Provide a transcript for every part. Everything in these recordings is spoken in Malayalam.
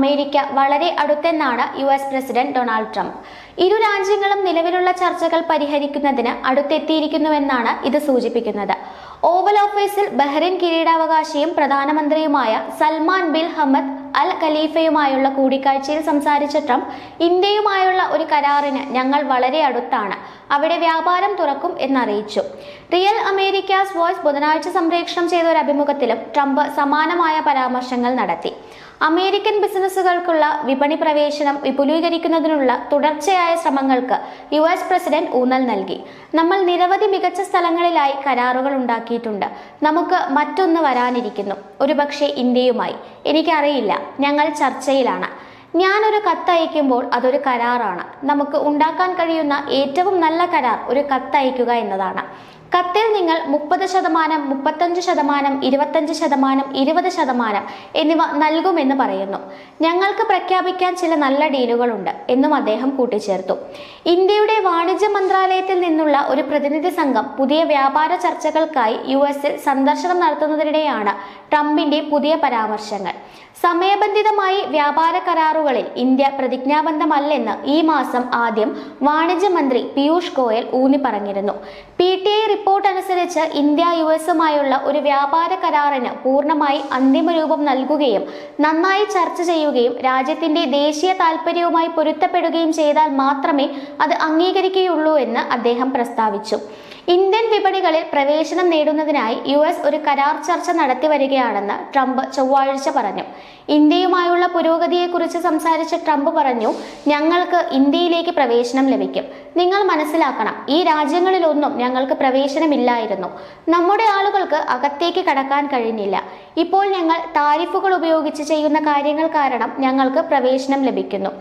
അമേരിക്ക വളരെ അടുത്തെന്നാണ് US പ്രസിഡന്റ് ഡൊണാൾഡ് ട്രംപ്. ഇരു രാജ്യങ്ങളും നിലവിലുള്ള ചർച്ചകൾ പരിഹരിക്കുന്നതിന് അടുത്തെത്തിയിരിക്കുന്നുവെന്നാണ് ഇത് സൂചിപ്പിക്കുന്നത്. ഓവൽ ഓഫീസിൽ Bahrain കിരീടാവകാശിയും പ്രധാനമന്ത്രിയുമായ Salman bin Hamad Al ഖലീഫയുമായുള്ള കൂടിക്കാഴ്ചയിൽ സംസാരിച്ച ട്രംപ്, ഇന്ത്യയുമായുള്ള ഒരു കരാറിന് ഞങ്ങൾ വളരെ അടുത്താണ്, അവിടെ വ്യാപാരം തുറക്കും എന്നറിയിച്ചു. റിയൽ അമേരിക്കാസ് വോയ്സ് ബുധനാഴ്ച സംപ്രേഷണം ചെയ്ത ഒരു അഭിമുഖത്തിലും ട്രംപ് സമാനമായ പരാമർശങ്ങൾ നടത്തി. അമേരിക്കൻ ബിസിനസ്സുകൾക്കുള്ള വിപണി പ്രവേശനം വിപുലീകരിക്കുന്നതിനുള്ള തുടർച്ചയായ ശ്രമങ്ങൾക്ക് US പ്രസിഡന്റ് ഊന്നൽ നൽകി. നമ്മൾ നിരവധി മികച്ച സ്ഥലങ്ങളിലായി കരാറുകൾ ഉണ്ടാക്കിയിട്ടുണ്ട്. നമുക്ക് മറ്റൊന്ന് വരാനിരിക്കുന്നു, ഒരുപക്ഷെ ഇന്ത്യയുമായി. എനിക്കറിയില്ല, ഞങ്ങൾ ചർച്ചയിലാണ്. ഞാനൊരു കത്തയക്കുമ്പോൾ അതൊരു കരാറാണ്. നമുക്ക് ഉണ്ടാക്കാൻ കഴിയുന്ന ഏറ്റവും നല്ല കരാർ ഒരു കത്തയക്കുക എന്നതാണ്. കത്തിൽ നിങ്ങൾ 30%, 35%, 25%, 20% എന്നിവ നൽകുമെന്ന് പറയുന്നു. ഞങ്ങൾക്ക് പ്രഖ്യാപിക്കാൻ ചില നല്ല ഡീലുകളുണ്ട് എന്നും അദ്ദേഹം കൂട്ടിച്ചേർത്തു. ഇന്ത്യയുടെ വാണിജ്യ മന്ത്രാലയത്തിൽ നിന്നുള്ള ഒരു പ്രതിനിധി സംഘം പുതിയ വ്യാപാര ചർച്ചകൾക്കായി US-ൽ സന്ദർശനം നടത്തുന്നതിനിടെയാണ് ട്രംപിന്റെ പുതിയ പരാമർശങ്ങൾ. സമയബന്ധിതമായി വ്യാപാര കരാറുകളിൽ ഇന്ത്യ പ്രതിജ്ഞാബദ്ധമല്ലെന്ന് ഈ മാസം ആദ്യം വാണിജ്യമന്ത്രി പീയൂഷ് ഗോയൽ ഊന്നി പറഞ്ഞിരുന്നു. PTI റിപ്പോർട്ട് അനുസരിച്ച് ഇന്ത്യ US-ഉമായുള്ള ഒരു വ്യാപാര കരാറിന് പൂർണ്ണമായി അന്തിമ രൂപം നൽകുകയും നന്നായി ചർച്ച ചെയ്യുകയും രാജ്യത്തിന്റെ ദേശീയ താൽപര്യവുമായി പൊരുത്തപ്പെടുകയും ചെയ്താൽ മാത്രമേ അത് അംഗീകരിക്കുകയുള്ളൂ എന്ന് അദ്ദേഹം പ്രസ്താവിച്ചു. ഇന്ത്യൻ വിപണികളിൽ പ്രവേശനം നേടുന്നതിനായി US ഒരു കരാർ ചർച്ച നടത്തി വരികയാണെന്ന് ട്രംപ് ചൊവ്വാഴ്ച പറഞ്ഞു. ഇന്ത്യയുമായുള്ള പുരോഗതിയെക്കുറിച്ച് സംസാരിച്ച ട്രംപ് പറഞ്ഞു, ഞങ്ങൾക്ക് ഇന്ത്യയിലേക്ക് പ്രവേശനം ലഭിക്കും. നിങ്ങൾ മനസ്സിലാക്കണം, ഈ രാജ്യങ്ങളിലൊന്നും ഞങ്ങൾക്ക് പ്രവേശനമില്ലായിരുന്നു. നമ്മുടെ ആളുകൾക്ക് അകത്തേക്ക് കടക്കാൻ കഴിഞ്ഞില്ല. ഇപ്പോൾ ഞങ്ങൾ താരിഫുകൾ ഉപയോഗിച്ച് ചെയ്യുന്ന കാര്യങ്ങൾ കാരണം ഞങ്ങൾക്ക് പ്രവേശനം ലഭിക്കുന്നു.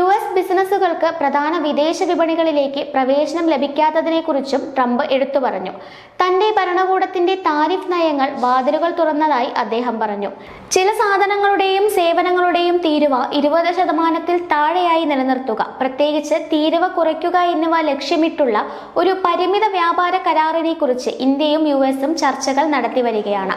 US ബിസിനസ്സുകൾക്ക് പ്രധാന വിദേശ വിപണികളിലേക്ക് പ്രവേശനം ലഭിക്കാത്തതിനെക്കുറിച്ചും ട്രംപ് എടുത്തു പറഞ്ഞു. തന്റെ ഭരണകൂടത്തിന്റെ താരിഫ് നയങ്ങൾ വാതിലുകൾ തുറന്നതായി അദ്ദേഹം പറഞ്ഞു. ചില സാധനങ്ങളുടെയും സേവനങ്ങളുടെയും തീരുവ 20%-ൽ താഴെയായി നിലനിർത്തുക, പ്രത്യേകിച്ച് തീരുവ കുറയ്ക്കുക എന്നിവ ലക്ഷ്യമിട്ടുള്ള ഒരു പരിമിത വ്യാപാര കരാറിനെ കുറിച്ച് ഇന്ത്യയും US-ഉം ചർച്ചകൾ നടത്തി വരികയാണ്.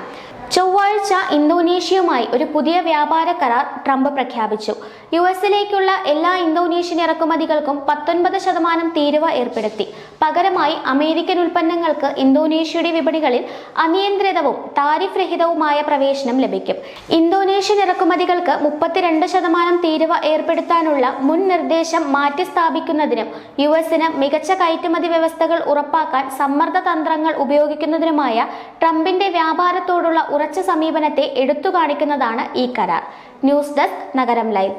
ചൊവ്വാഴ്ച ഇന്തോനേഷ്യയുമായി ഒരു പുതിയ വ്യാപാര കരാർ ട്രംപ് പ്രഖ്യാപിച്ചു. US-ലേക്കുള്ള എല്ലാ ഇന്തോനേഷ്യൻ ഇറക്കുമതികൾക്കും 19% തീരുവ ഏർപ്പെടുത്തി. പകരമായി അമേരിക്കൻ ഉൽപ്പന്നങ്ങൾക്ക് ഇന്തോനേഷ്യയുടെ വിപണികളിൽ അനിയന്ത്രിതവും താരിഫ് രഹിതവുമായ പ്രവേശനം ലഭിക്കും. ഇന്തോനേഷ്യൻ ഇറക്കുമതികൾക്ക് 32% തീരുവ ഏർപ്പെടുത്താനുള്ള മുൻ നിർദ്ദേശം മാറ്റി സ്ഥാപിക്കുന്നതിനും US-ന് മികച്ച കയറ്റുമതി വ്യവസ്ഥകൾ ഉറപ്പാക്കാൻ സമ്മർദ്ദ തന്ത്രങ്ങൾ ഉപയോഗിക്കുന്നതിനുമായ ട്രംപിന്റെ വ്യാപാരത്തോടുള്ള ഉറച്ച സമീപനത്തെ എടുത്തു കാണിക്കുന്നതാണ് ഈ കരാർ. ന്യൂസ് ഡെസ്ക്, നഗരം ലൈവ്.